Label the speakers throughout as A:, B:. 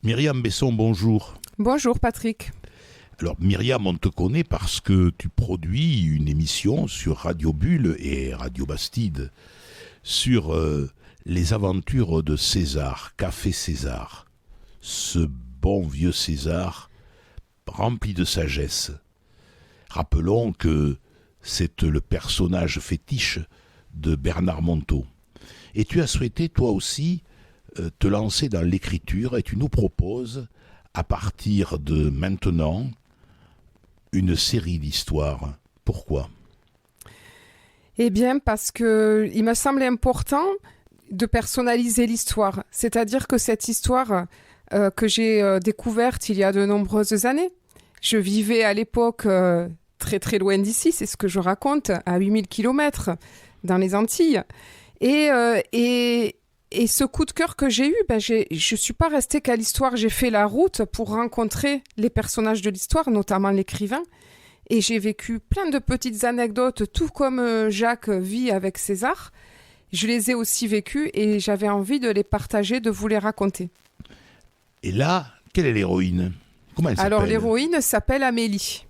A: Myriam Besson, bonjour.
B: Bonjour Patrick.
A: Alors Myriam, on te connaît parce que tu produis une émission sur Radio Bulle et Radio Bastide sur les aventures de César, Café César. Ce bon vieux César rempli de sagesse. Rappelons que c'est le personnage fétiche de Bernard Monteau. Et tu as souhaité toi aussi te lancer dans l'écriture et tu nous proposes à partir de maintenant une série d'histoires. Pourquoi ?
B: Eh bien parce que il me semblait important de personnaliser l'histoire. C'est-à-dire que cette histoire que j'ai découverte il y a de nombreuses années, je vivais à l'époque très très loin d'ici, c'est ce que je raconte, à 8000 km dans les Antilles. Et ce coup de cœur que j'ai eu, je ne suis pas restée qu'à l'histoire. J'ai fait la route pour rencontrer les personnages de l'histoire, notamment l'écrivain. Et j'ai vécu plein de petites anecdotes, tout comme Jacques vit avec César. Je les ai aussi vécues et j'avais envie de les partager, de vous les raconter.
A: Et là, quelle est l'héroïne ? Comment elle s'appelle ?
B: Alors l'héroïne s'appelle Amélie.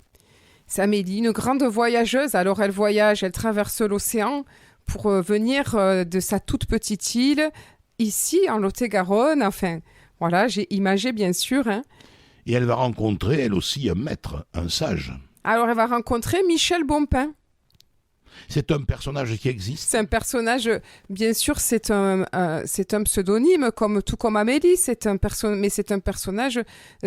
B: C'est Amélie, une grande voyageuse. Alors elle voyage, elle traverse l'océan pour venir de sa toute petite île, ici en Lot-et-Garonne. Enfin, voilà, j'ai imagé bien sûr.
A: Et elle va rencontrer, elle aussi, un maître, un sage.
B: Alors elle va rencontrer Michel Bompin.
A: C'est un personnage qui existe ?
B: C'est un personnage, bien sûr, c'est un pseudonyme, tout comme Amélie. Mais c'est un personnage,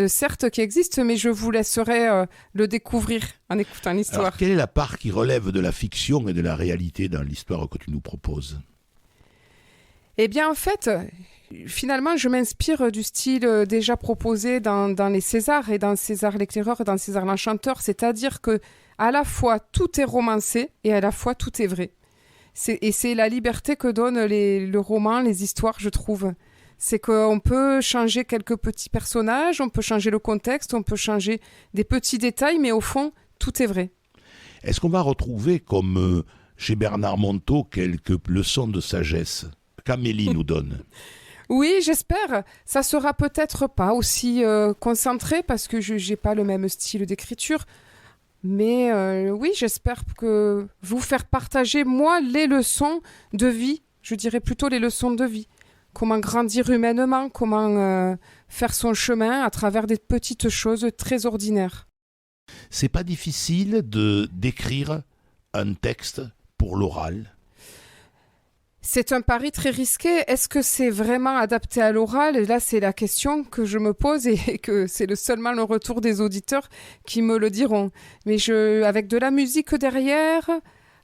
B: certes, qui existe, mais je vous laisserai le découvrir en écoutant l'histoire.
A: Alors, quelle est la part qui relève de la fiction et de la réalité dans l'histoire que tu nous proposes ?
B: Eh bien, en fait, finalement, je m'inspire du style déjà proposé dans les Césars et dans César l'éclaireur et dans César l'enchanteur, c'est-à-dire que à la fois tout est romancé et à la fois tout est vrai. C'est la liberté que donne le roman, les histoires, je trouve. C'est qu'on peut changer quelques petits personnages, on peut changer le contexte, on peut changer des petits détails, mais au fond, tout est vrai.
A: Est-ce qu'on va retrouver, comme chez Bernard Monteau, quelques leçons de sagesse qu'Amélie nous donne ?
B: Oui, j'espère. Ça sera peut-être pas aussi concentré parce que je n'ai pas le même style d'écriture. Mais oui, j'espère que vous faire partager, moi, les leçons de vie. Je dirais plutôt les leçons de vie. Comment grandir humainement, comment faire son chemin à travers des petites choses très ordinaires.
A: C'est pas difficile d'écrire un texte pour l'oral ?
B: C'est un pari très risqué. Est-ce que c'est vraiment adapté à l'oral ? Et là, c'est la question que je me pose et que c'est seulement le retour des auditeurs qui me le diront. Mais avec de la musique derrière,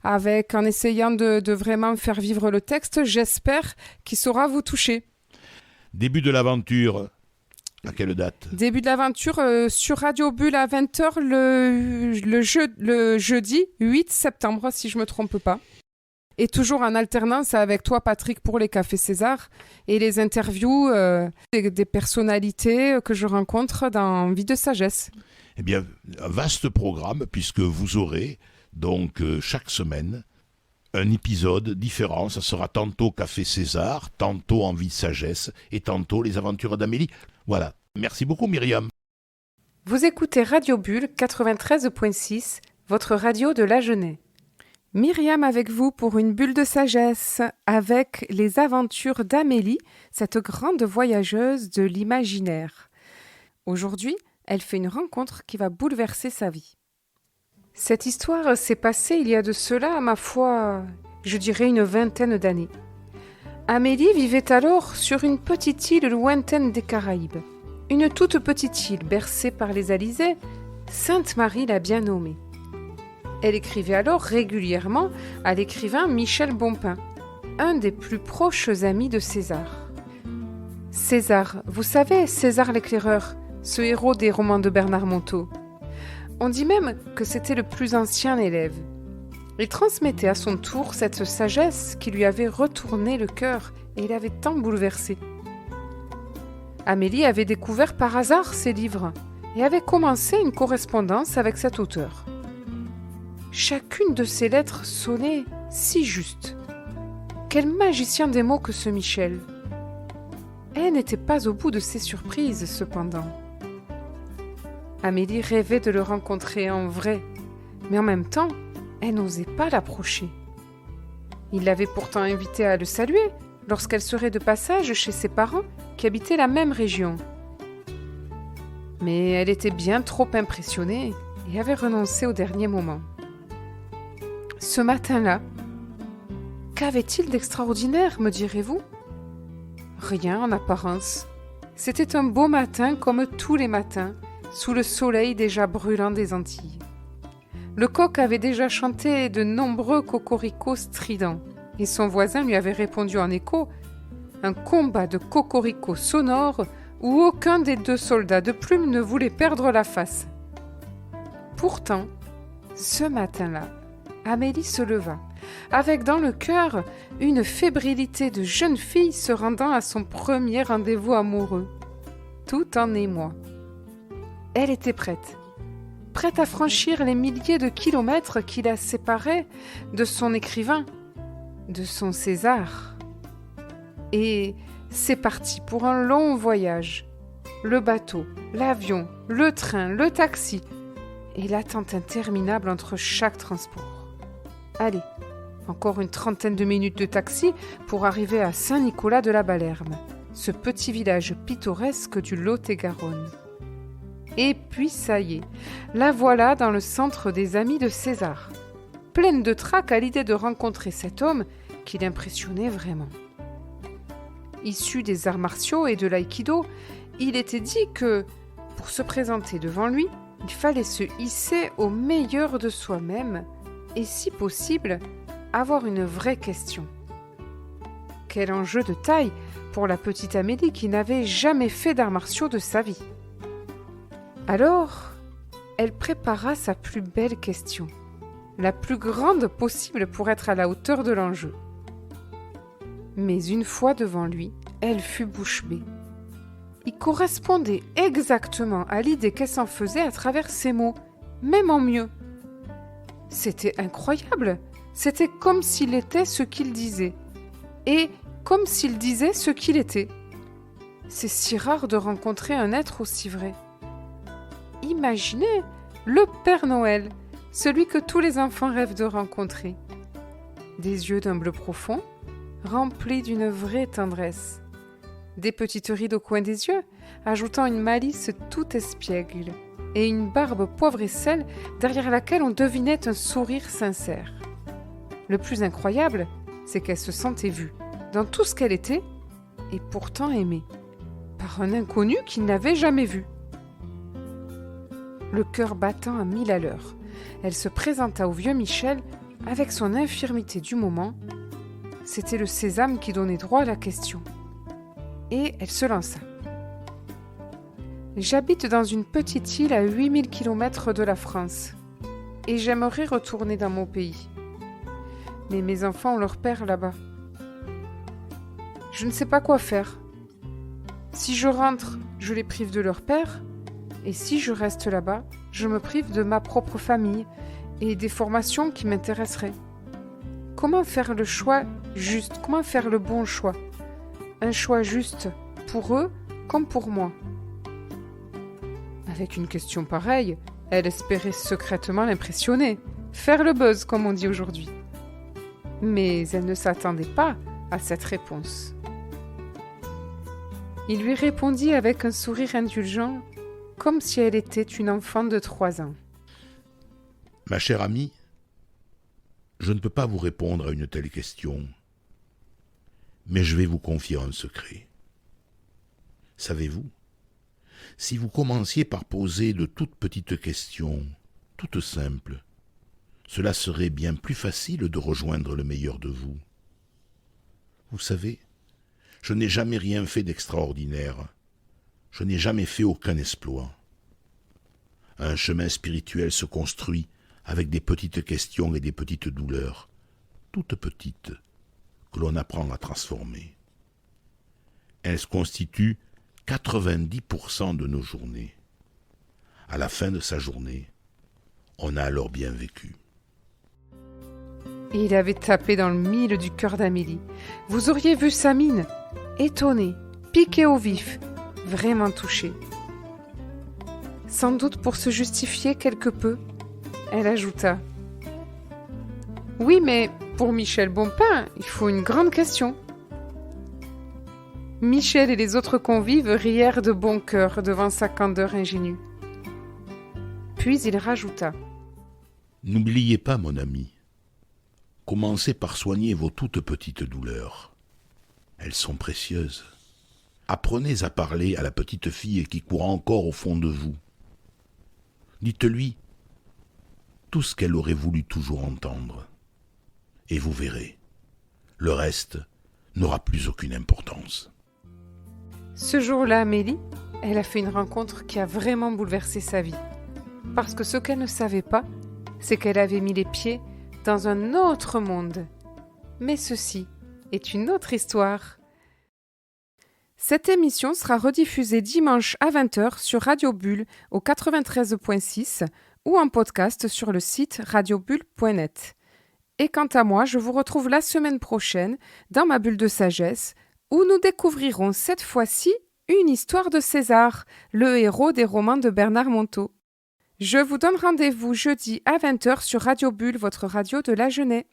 B: en essayant de vraiment faire vivre le texte, j'espère qu'il saura vous toucher.
A: Début de l'aventure, à quelle date ?
B: Début de l'aventure sur Radio Bulle à 20h le jeudi 8 septembre, si je ne me trompe pas. Et toujours en alternance avec toi, Patrick, pour les Cafés César et les interviews des personnalités que je rencontre dans Vie de Sagesse.
A: Eh bien, un vaste programme, puisque vous aurez donc chaque semaine un épisode différent. Ça sera tantôt Café César, tantôt En Vie de Sagesse et tantôt Les Aventures d'Amélie. Voilà. Merci beaucoup, Myriam.
B: Vous écoutez Radio Bulle 93.6, votre radio de l'Agenais. Myriam avec vous pour une bulle de sagesse avec les aventures d'Amélie, cette grande voyageuse de l'imaginaire. Aujourd'hui, elle fait une rencontre qui va bouleverser sa vie. Cette histoire s'est passée il y a de cela, ma foi, je dirais une vingtaine d'années. Amélie vivait alors sur une petite île lointaine des Caraïbes. Une toute petite île bercée par les alizés, Sainte-Marie l'a bien nommée. Elle écrivait alors régulièrement à l'écrivain Michel Bompin, un des plus proches amis de César. César, vous savez, César l'éclaireur, ce héros des romans de Bernard Monteau. On dit même que c'était le plus ancien élève. Il transmettait à son tour cette sagesse qui lui avait retourné le cœur et l'avait tant bouleversé. Amélie avait découvert par hasard ces livres et avait commencé une correspondance avec cet auteur. Chacune de ces lettres sonnait si juste. Quel magicien des mots que ce Michel. Elle n'était pas au bout de ses surprises, cependant. Amélie rêvait de le rencontrer en vrai, mais en même temps, elle n'osait pas l'approcher. Il l'avait pourtant invitée à le saluer lorsqu'elle serait de passage chez ses parents qui habitaient la même région. Mais elle était bien trop impressionnée et avait renoncé au dernier moment. Ce matin-là, qu'avait-il d'extraordinaire, me direz-vous ? Rien en apparence. C'était un beau matin comme tous les matins, sous le soleil déjà brûlant des Antilles. Le coq avait déjà chanté de nombreux cocoricots stridents, et son voisin lui avait répondu en écho, un combat de cocoricots sonores où aucun des deux soldats de plume ne voulait perdre la face. Pourtant, ce matin-là, Amélie se leva, avec dans le cœur une fébrilité de jeune fille se rendant à son premier rendez-vous amoureux, tout en émoi. Elle était prête à franchir les milliers de kilomètres qui la séparaient de son écrivain, de son César. Et c'est parti pour un long voyage. Le bateau, l'avion, le train, le taxi et l'attente interminable entre chaque transport. Allez, encore une trentaine de minutes de taxi pour arriver à Saint-Nicolas-de-la-Balerme, ce petit village pittoresque du Lot-et-Garonne. Et puis ça y est, la voilà dans le centre des amis de César, pleine de trac à l'idée de rencontrer cet homme qui l'impressionnait vraiment. Issu des arts martiaux et de l'aïkido, il était dit que, pour se présenter devant lui, il fallait se hisser au meilleur de soi-même et, si possible, avoir une vraie question. Quel enjeu de taille pour la petite Amélie qui n'avait jamais fait d'arts martiaux de sa vie. Alors, elle prépara sa plus belle question, la plus grande possible pour être à la hauteur de l'enjeu. Mais une fois devant lui, elle fut bouche bée. Il correspondait exactement à l'idée qu'elle s'en faisait à travers ses mots, même en mieux. C'était incroyable, c'était comme s'il était ce qu'il disait, et comme s'il disait ce qu'il était. C'est si rare de rencontrer un être aussi vrai. Imaginez le Père Noël, celui que tous les enfants rêvent de rencontrer. Des yeux d'un bleu profond, remplis d'une vraie tendresse. Des petites rides au coin des yeux, ajoutant une malice tout espiègle, et une barbe poivre et sel derrière laquelle on devinait un sourire sincère. Le plus incroyable, c'est qu'elle se sentait vue, dans tout ce qu'elle était, et pourtant aimée, par un inconnu qu'il n'avait jamais vu. Le cœur battant à 1000 à l'heure, elle se présenta au vieux Michel avec son infirmité du moment. C'était le sésame qui donnait droit à la question. Et elle se lança. J'habite dans une petite île à 8000 km de la France, et j'aimerais retourner dans mon pays. Mais mes enfants ont leur père là-bas. Je ne sais pas quoi faire. Si je rentre, je les prive de leur père, et si je reste là-bas, je me prive de ma propre famille et des formations qui m'intéresseraient. Comment faire le choix juste? Comment faire le bon choix? Un choix juste pour eux comme pour moi. Avec une question pareille, elle espérait secrètement l'impressionner, faire le buzz comme on dit aujourd'hui. Mais elle ne s'attendait pas à cette réponse. Il lui répondit avec un sourire indulgent, comme si elle était une enfant de 3 ans.
A: Ma chère amie, je ne peux pas vous répondre à une telle question, mais je vais vous confier un secret. Savez-vous, si vous commenciez par poser de toutes petites questions, toutes simples, cela serait bien plus facile de rejoindre le meilleur de vous. Vous savez, je n'ai jamais rien fait d'extraordinaire. Je n'ai jamais fait aucun exploit. Un chemin spirituel se construit avec des petites questions et des petites douleurs, toutes petites, que l'on apprend à transformer. Elles constituent 90% de nos journées. À la fin de sa journée, on a alors bien vécu.
B: Et il avait tapé dans le mille du cœur d'Amélie. Vous auriez vu sa mine, étonnée, piquée au vif, vraiment touchée. Sans doute pour se justifier quelque peu, elle ajouta : « Oui, mais pour Michel Bompin, il faut une grande question. » Michel et les autres convives rièrent de bon cœur devant sa candeur ingénue. Puis il rajouta :
A: « N'oubliez pas, mon ami, commencez par soigner vos toutes petites douleurs. Elles sont précieuses. Apprenez à parler à la petite fille qui court encore au fond de vous. Dites-lui tout ce qu'elle aurait voulu toujours entendre. Et vous verrez, le reste n'aura plus aucune importance. »
B: Ce jour-là, Amélie, elle a fait une rencontre qui a vraiment bouleversé sa vie. Parce que ce qu'elle ne savait pas, c'est qu'elle avait mis les pieds dans un autre monde. Mais ceci est une autre histoire. Cette émission sera rediffusée dimanche à 20h sur Radio Bulle au 93.6 ou en podcast sur le site radiobulle.net. Et quant à moi, je vous retrouve la semaine prochaine dans ma bulle de sagesse où nous découvrirons cette fois-ci une histoire de César, le héros des romans de Bernard Monteau. Je vous donne rendez-vous jeudi à 20h sur Radio Bulle, votre radio de l'Agenais.